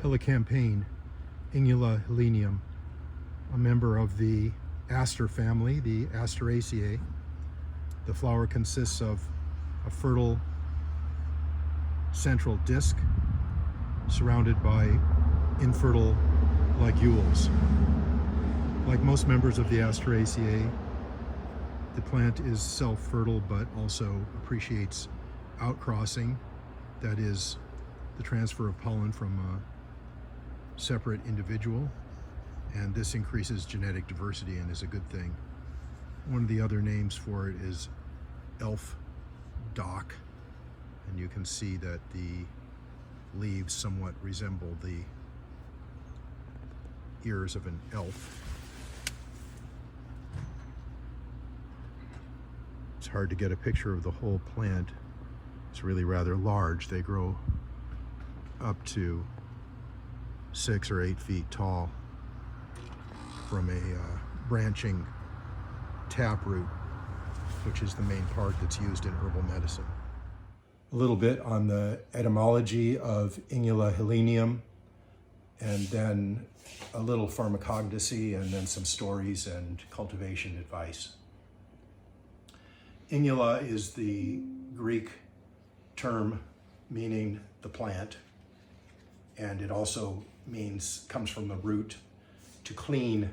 Elecampane, Inula, helenium, a member of the aster family, the Asteraceae. The flower consists of a fertile central disc surrounded by infertile ligules. Like most members of the Asteraceae, the plant is self-fertile but also appreciates outcrossing, that is, the transfer of pollen from a separate individual, and this increases genetic diversity and is a good thing. One of the other names for it is elf dock, and you can see that the leaves somewhat resemble the ears of an elf. It's hard to get a picture of the whole plant. It's really rather large. They grow up to 6 or 8 feet tall from a branching taproot, which is the main part that's used in herbal medicine. A little bit on the etymology of Inula helenium, and then a little pharmacognosy, and then some stories and cultivation advice. Inula is the Greek term meaning the plant, and it also comes from the root to clean,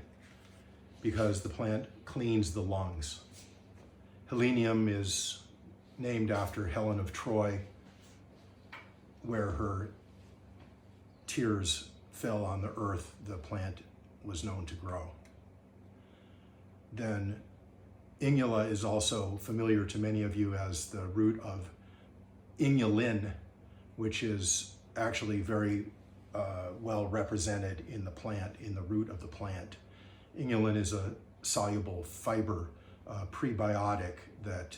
because the plant cleans the lungs. Helenium is named after Helen of Troy, where her tears fell on the earth the plant was known to grow. Then Inula is also familiar to many of you as the root of inulin, which is actually very well represented in the plant, in the root of the plant. Inulin is a soluble fiber, prebiotic that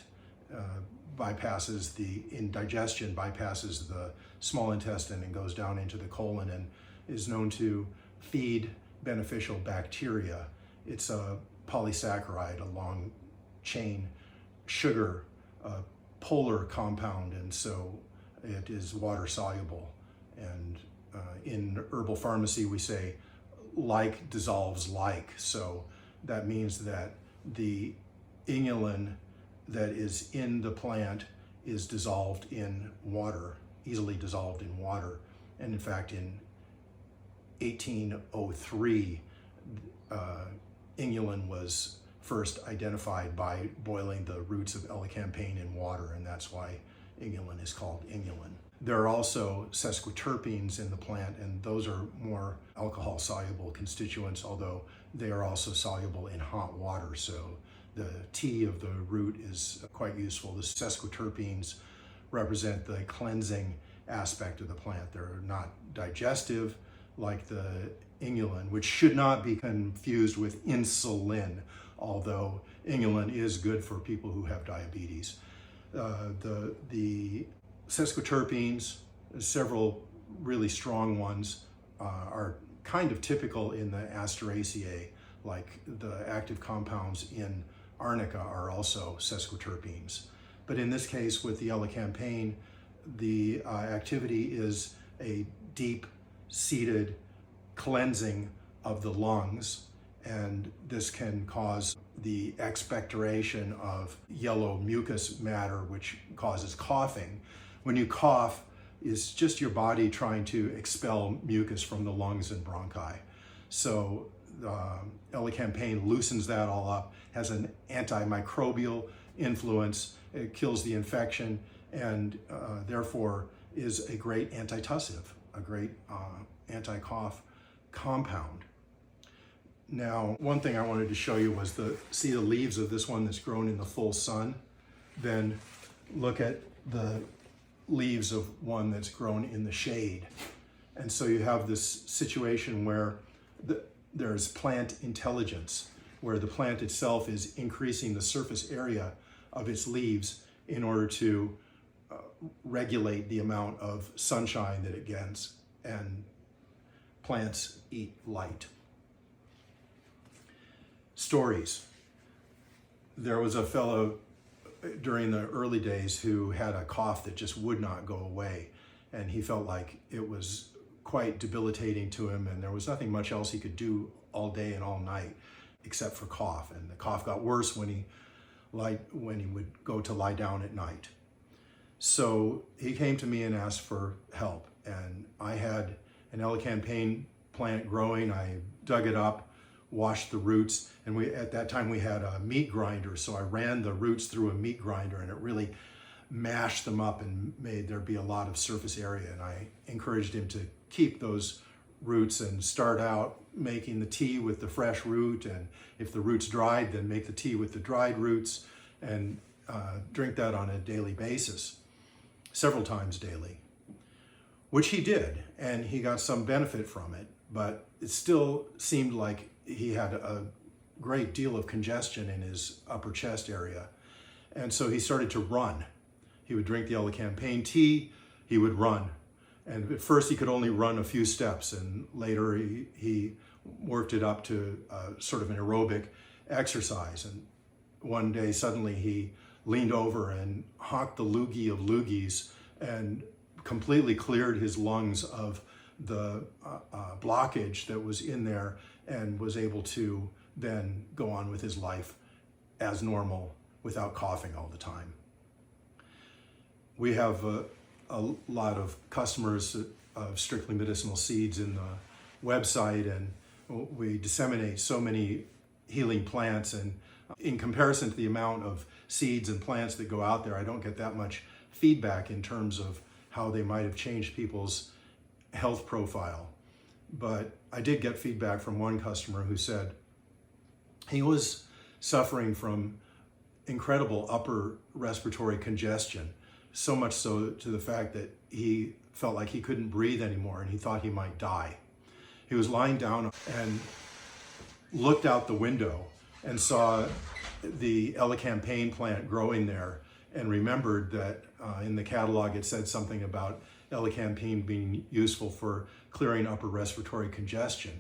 bypasses digestion, bypasses the small intestine and goes down into the colon, and is known to feed beneficial bacteria. It's a polysaccharide, a long chain sugar, polar compound, and so it is water soluble. And in herbal pharmacy we say like dissolves like, so that means that the inulin that is in the plant is dissolved in water, easily dissolved in water. And in fact, in 1803, inulin was first identified by boiling the roots of elecampane in water, and that's why inulin is called inulin. There are also sesquiterpenes in the plant, and those are more alcohol-soluble constituents, although they are also soluble in hot water, so the tea of the root is quite useful. The sesquiterpenes represent the cleansing aspect of the plant. They're not digestive like the inulin, which should not be confused with insulin, although inulin is good for people who have diabetes. The sesquiterpenes, several really strong ones, are kind of typical in the Asteraceae, like the active compounds in arnica are also sesquiterpenes. But in this case, with the elecampane, the activity is a deep-seated cleansing of the lungs, and this can cause the expectoration of yellow mucus matter, which causes coughing. When you cough, it's just your body trying to expel mucus from the lungs and bronchi. So elecampane loosens that all up, has an antimicrobial influence, it kills the infection, and therefore is a great antitussive, a great anti-cough compound. Now, one thing I wanted to show you was see the leaves of this one that's grown in the full sun, then look at the leaves of one that's grown in the shade. And so you have this situation where there's plant intelligence, where the plant itself is increasing the surface area of its leaves in order to regulate the amount of sunshine that it gets, and plants eat light. Stories. There was a fellow during the early days who had a cough that just would not go away, and he felt like it was quite debilitating to him, and there was nothing much else he could do all day and all night except for cough. And the cough got worse when he would go to lie down at night. So he came to me and asked for help. And I had an Elecampane plant growing. I dug it up, washed the roots, and at that time we had a meat grinder, so I ran the roots through a meat grinder, and it really mashed them up and made there be a lot of surface area. And I encouraged him to keep those roots and start out making the tea with the fresh root, and if the roots dried, then make the tea with the dried roots, and drink that on a daily basis, several times daily, which he did, and he got some benefit from it, but it still seemed like he had a great deal of congestion in his upper chest area. And so he started to run. He would drink the Elecampane tea, he would run. And at first he could only run a few steps, and later he worked it up to sort of an aerobic exercise. And one day suddenly he leaned over and hocked the loogie of loogies and completely cleared his lungs of the blockage that was in there, and was able to then go on with his life as normal without coughing all the time. We have a lot of customers of Strictly Medicinal seeds in the website, and we disseminate so many healing plants, and in comparison to the amount of seeds and plants that go out there, I don't get that much feedback in terms of how they might have changed people's health profile. But I did get feedback from one customer who said he was suffering from incredible upper respiratory congestion, so much so to the fact that he felt like he couldn't breathe anymore and he thought he might die. He was lying down and looked out the window and saw the Elecampane plant growing there, and remembered that in the catalog it said something about Elecampane being useful for clearing upper respiratory congestion.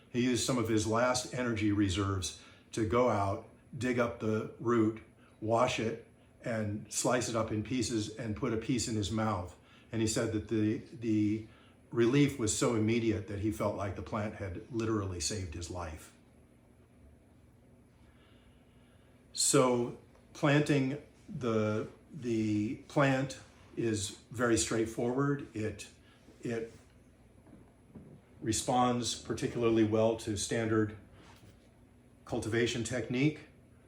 He used some of his last energy reserves to go out, dig up the root, wash it, and slice it up in pieces and put a piece in his mouth. And he said that the relief was so immediate that he felt like the plant had literally saved his life. So planting the plant is very straightforward. It responds particularly well to standard cultivation technique.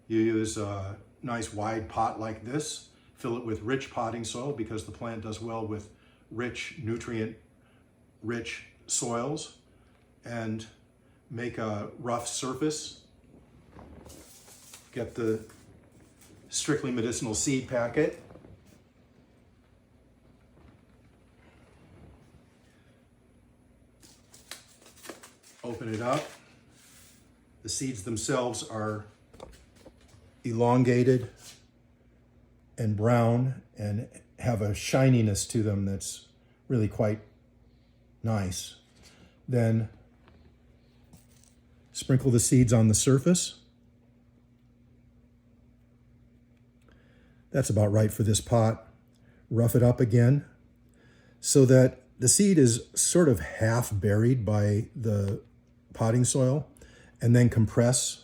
You use a nice wide pot like this, fill it with rich potting soil because the plant does well with rich, nutrient-rich soils, and make a rough surface. Get the Strictly Medicinal seed packet. Open it up. The seeds themselves are elongated and brown and have a shininess to them that's really quite nice. Then sprinkle the seeds on the surface. That's about right for this pot. Rough it up again so that the seed is sort of half buried by the potting soil, and then compress.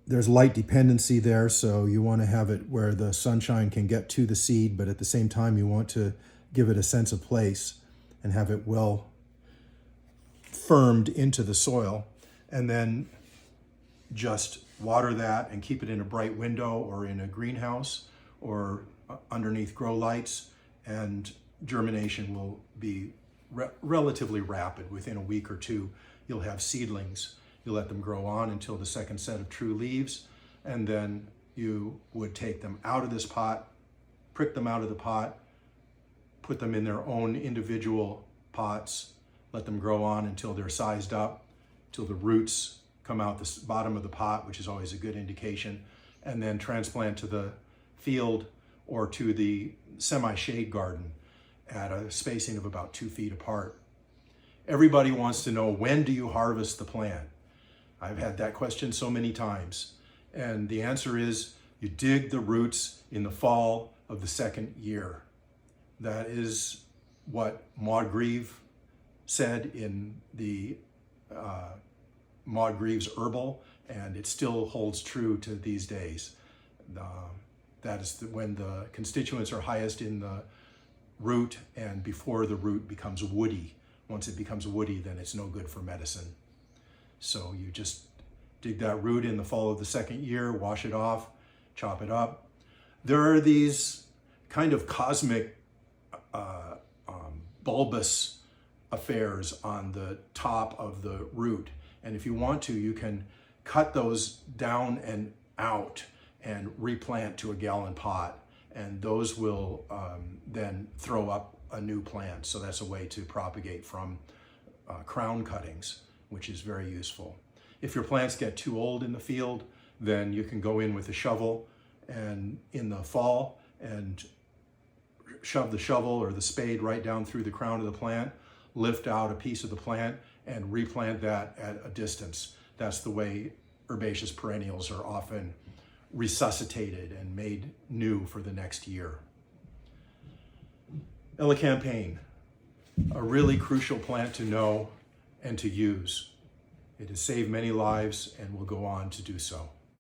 There's light dependency there, so you want to have it where the sunshine can get to the seed, but at the same time you want to give it a sense of place and have it well firmed into the soil. And then just water that and keep it in a bright window or in a greenhouse or underneath grow lights, and germination will be relatively rapid. Within a week or two, you'll have seedlings. You let them grow on until the second set of true leaves, and then you would take them out of this pot, prick them out of the pot, put them in their own individual pots, let them grow on until they're sized up, till the roots come out the bottom of the pot, which is always a good indication, and then transplant to the field or to the semi-shade garden at a spacing of about 2 feet apart. Everybody wants to know, when do you harvest the plant? I've had that question so many times. And the answer is, you dig the roots in the fall of the second year. That is what Maud said in the Maud Herbal, and it still holds true to these days. That is when the constituents are highest in the root and before the root becomes woody. Once it becomes woody, then it's no good for medicine. So you just dig that root in the fall of the second year, wash it off, chop it up. There are these kind of cosmic bulbous affairs on the top of the root. And if you want to, you can cut those down and out and replant to a gallon pot. And those will then throw up a new plant. So that's a way to propagate from crown cuttings, which is very useful. If your plants get too old in the field, then you can go in with a shovel and in the fall and shove the shovel or the spade right down through the crown of the plant, lift out a piece of the plant and replant that at a distance. That's the way herbaceous perennials are often resuscitated and made new for the next year. Elecampane, a really crucial plant to know and to use. It has saved many lives and will go on to do so.